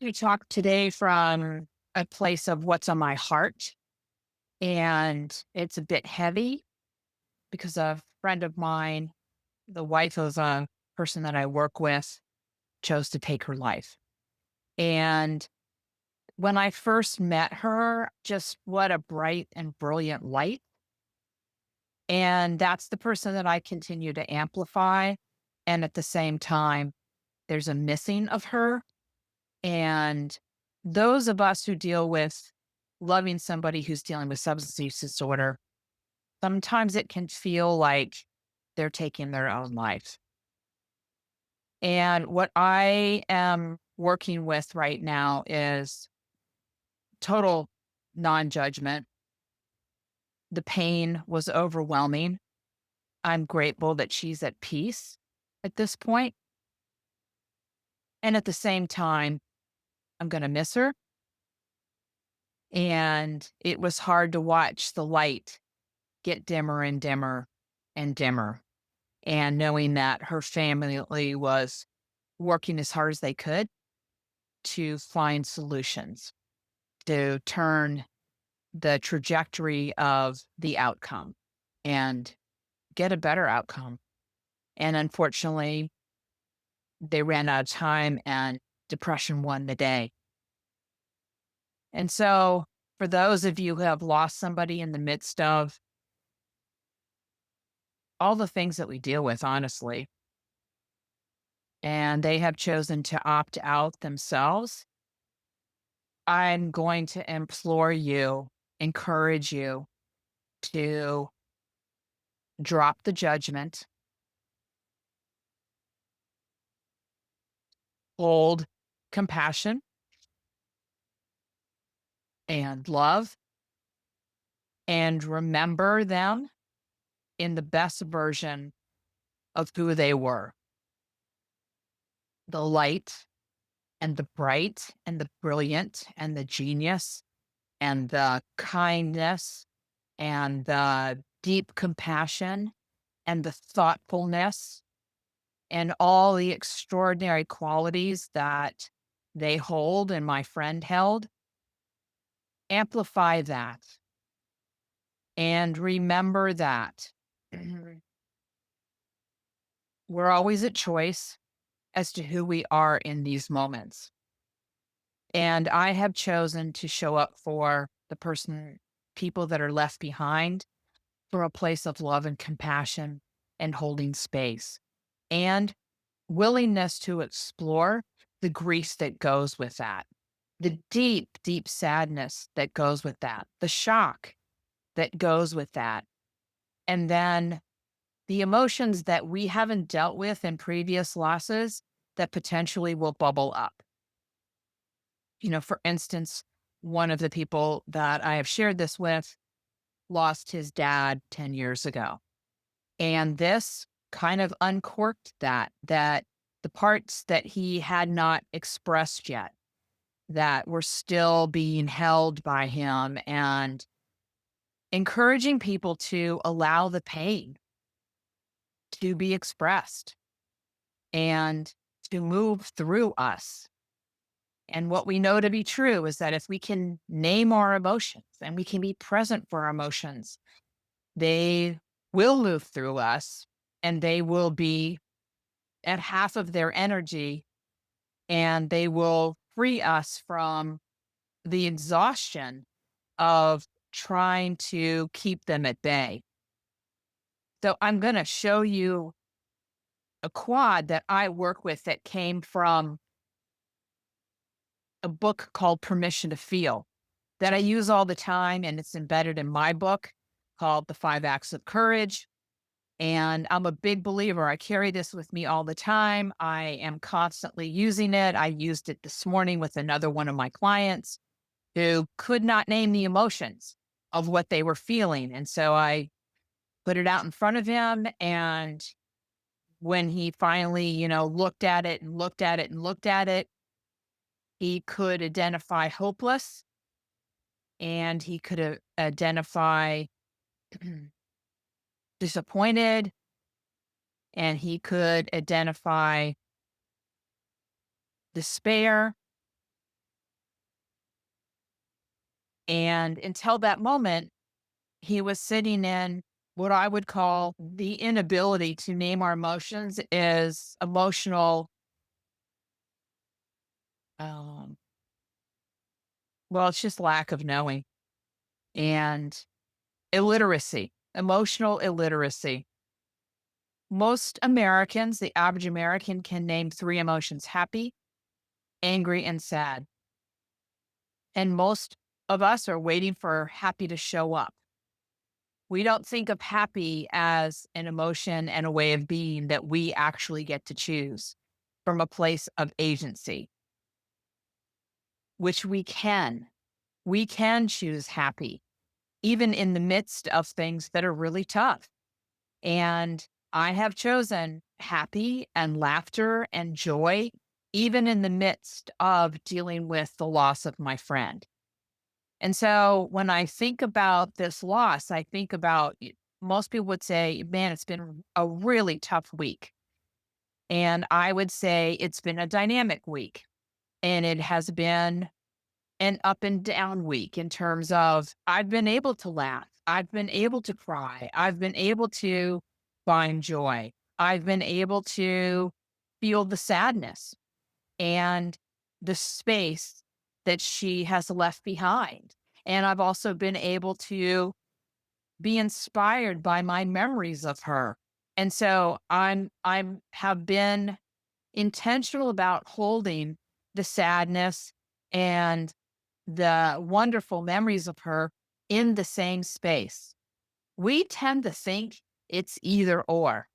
We talk today from a place of what's on my heart, and it's a bit heavy because a friend of mine, the wife of a person that I work with, chose to take her life. And when I first met her, just what a bright and brilliant light. And that's the person that I continue to amplify. And at the same time, there's a missing of her. And those of us who deal with loving somebody who's dealing with substance use disorder, sometimes it can feel like they're taking their own life. And what I am working with right now is total non judgment. The pain was overwhelming. I'm grateful that she's at peace at this point. And at the same time, I'm going to miss her. And it was hard to watch the light get dimmer and dimmer and dimmer. And knowing that her family was working as hard as they could to find solutions to turn the trajectory of the outcome and get a better outcome. And unfortunately, they ran out of time and depression won the day. And so, for those of you who have lost somebody in the midst of all the things that we deal with, honestly, and they have chosen to opt out themselves, I'm going to implore you, encourage you to drop the judgment, hold compassion and love, and remember them in the best version of who they were, the light and the bright and the brilliant and the genius and the kindness and the deep compassion and the thoughtfulness and all the extraordinary qualities that they hold and my friend held. Amplify that and remember that we're always at choice as to who we are in these moments. And I have chosen to show up for the people that are left behind from a place of love and compassion and holding space and willingness to explore the grief that goes with that, the deep, deep sadness that goes with that, the shock that goes with that. And then the emotions that we haven't dealt with in previous losses that potentially will bubble up. For instance, one of the people that I have shared this with lost his dad 10 years ago. And this kind of uncorked that the parts that he had not expressed yet, that were still being held by him, and encouraging people to allow the pain to be expressed and to move through us. And what we know to be true is that if we can name our emotions and we can be present for our emotions, they will move through us and they will be at half of their energy and they will free us from the exhaustion of trying to keep them at bay. So I'm going to show you a quad that I work with that came from a book called Permission to Feel that I use all the time, and it's embedded in my book called The Five Acts of Courage. And I'm a big believer. I carry this with me all the time. I am constantly using it. I used it this morning with another one of my clients who could not name the emotions of what they were feeling. And so I put it out in front of him. And when he finally, looked at it and looked at it and looked at it, he could identify hopeless and he could identify disappointed and he could identify despair And until that moment, he was sitting in what I would call the inability to name our emotions is emotional, um, well, it's just lack of knowing and illiteracy, emotional illiteracy. Most Americans, the average American, can name three emotions: happy, angry, and sad. And most of us are waiting for happy to show up. We don't think of happy as an emotion and a way of being that we actually get to choose from a place of agency, which we can. We can choose happy, even in the midst of things that are really tough. And I have chosen happy and laughter and joy, even in the midst of dealing with the loss of my friend. And so when I think about this loss, I think about most people would say, man, it's been a really tough week. And I would say it's been a dynamic week. And it has been an up and down week in terms of I've been able to laugh. I've been able to cry. I've been able to find joy. I've been able to feel the sadness and the space that she has left behind. And I've also been able to be inspired by my memories of her. And so I'm have been intentional about holding the sadness and the wonderful memories of her in the same space. We tend to think it's either or.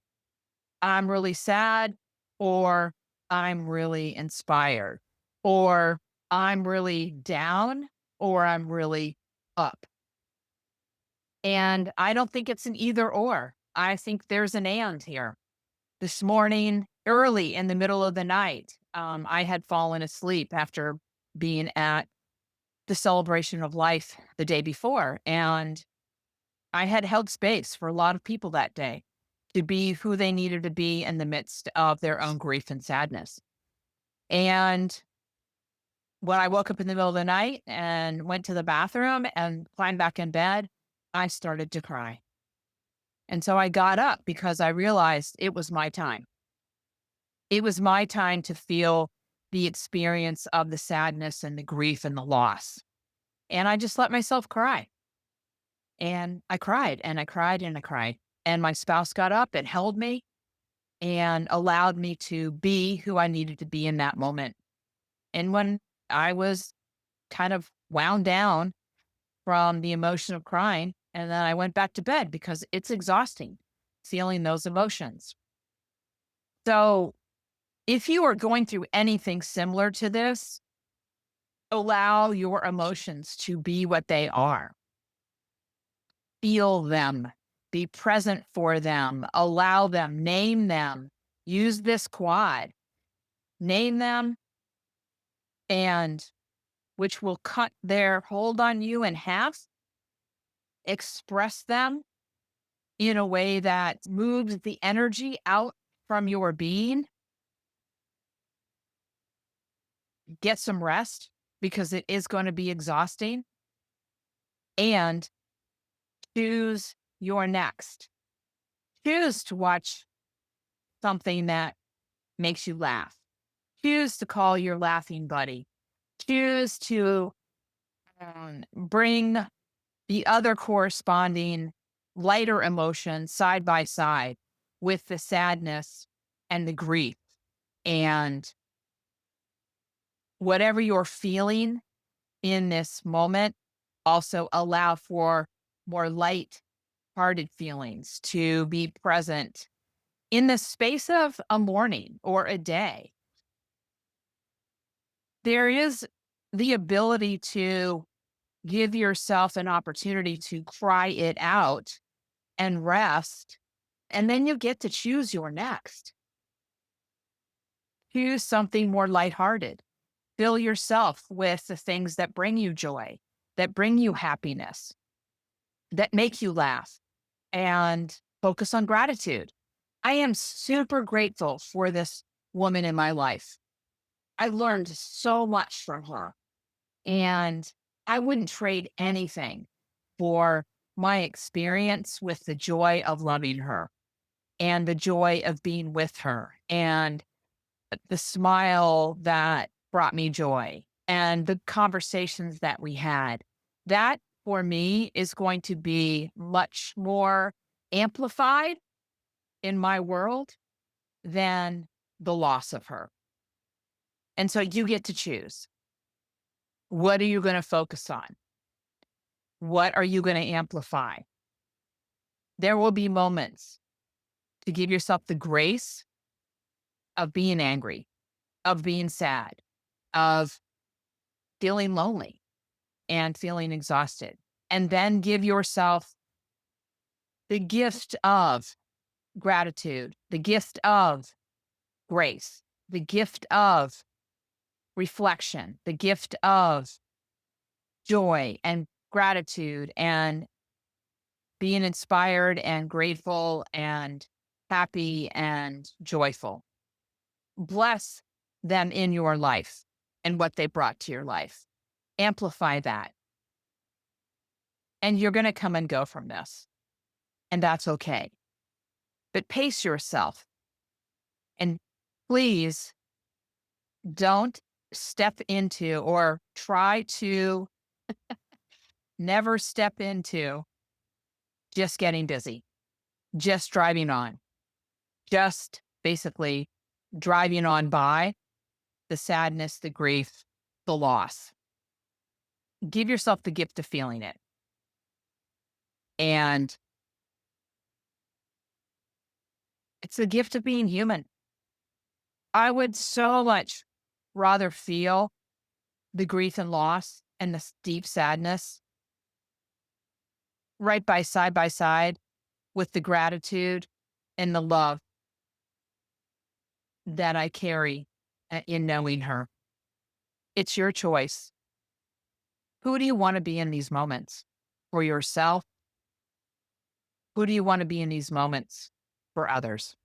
I'm really sad, or I'm really inspired, or I'm really down, or I'm really up. And I don't think it's an either or. I think there's an and here. This morning, early in the middle of the night, I had fallen asleep after being at the celebration of life the day before. And I had held space for a lot of people that day to be who they needed to be in the midst of their own grief and sadness. And when I woke up in the middle of the night and went to the bathroom and climbed back in bed, I started to cry. And so I got up because I realized it was my time. It was my time to feel the experience of the sadness and the grief and the loss. And I just let myself cry. And I cried and I cried and I cried. And my spouse got up and held me and allowed me to be who I needed to be in that moment. And when I was kind of wound down from the emotion of crying, and then I went back to bed because it's exhausting feeling those emotions. So if you are going through anything similar to this, allow your emotions to be what they are. Feel them, be present for them, allow them, name them. Use this quad, name them, and which will cut their hold on you in half, express them in a way that moves the energy out from your being. Get some rest because it is going to be exhausting, and choose your next. Choose to watch something that makes you laugh. Choose to call your laughing buddy. Choose to bring the other corresponding lighter emotion side by side with the sadness and the grief. And whatever you're feeling in this moment, also allow for more light hearted feelings to be present in the space of a morning or a day. There is the ability to give yourself an opportunity to cry it out and rest, and then you get to choose your next. Choose something more lighthearted. Fill yourself with the things that bring you joy, that bring you happiness, that make you laugh, and focus on gratitude. I am super grateful for this woman in my life. I learned so much from her. And I wouldn't trade anything for my experience with the joy of loving her and the joy of being with her and the smile that brought me joy and the conversations that we had. That for me is going to be much more amplified in my world than the loss of her. And so you get to choose. What are you going to focus on? What are you going to amplify? There will be moments to give yourself the grace of being angry, of being sad, of feeling lonely and feeling exhausted. And then give yourself the gift of gratitude, the gift of grace, the gift of reflection, the gift of joy and gratitude and being inspired and grateful and happy and joyful. Bless them in your life and what they brought to your life. Amplify that. And you're going to come and go from this. And that's okay. But pace yourself. And please don't step into or try to never step into just getting busy, just driving on, just basically driving on by the sadness, the grief, the loss. Give yourself the gift of feeling it. And it's the gift of being human. I would so much rather feel the grief and loss and the deep sadness right by side with the gratitude and the love that I carry in knowing her. It's your choice. Who do you want to be in these moments? For yourself? Who do you want to be in these moments for others?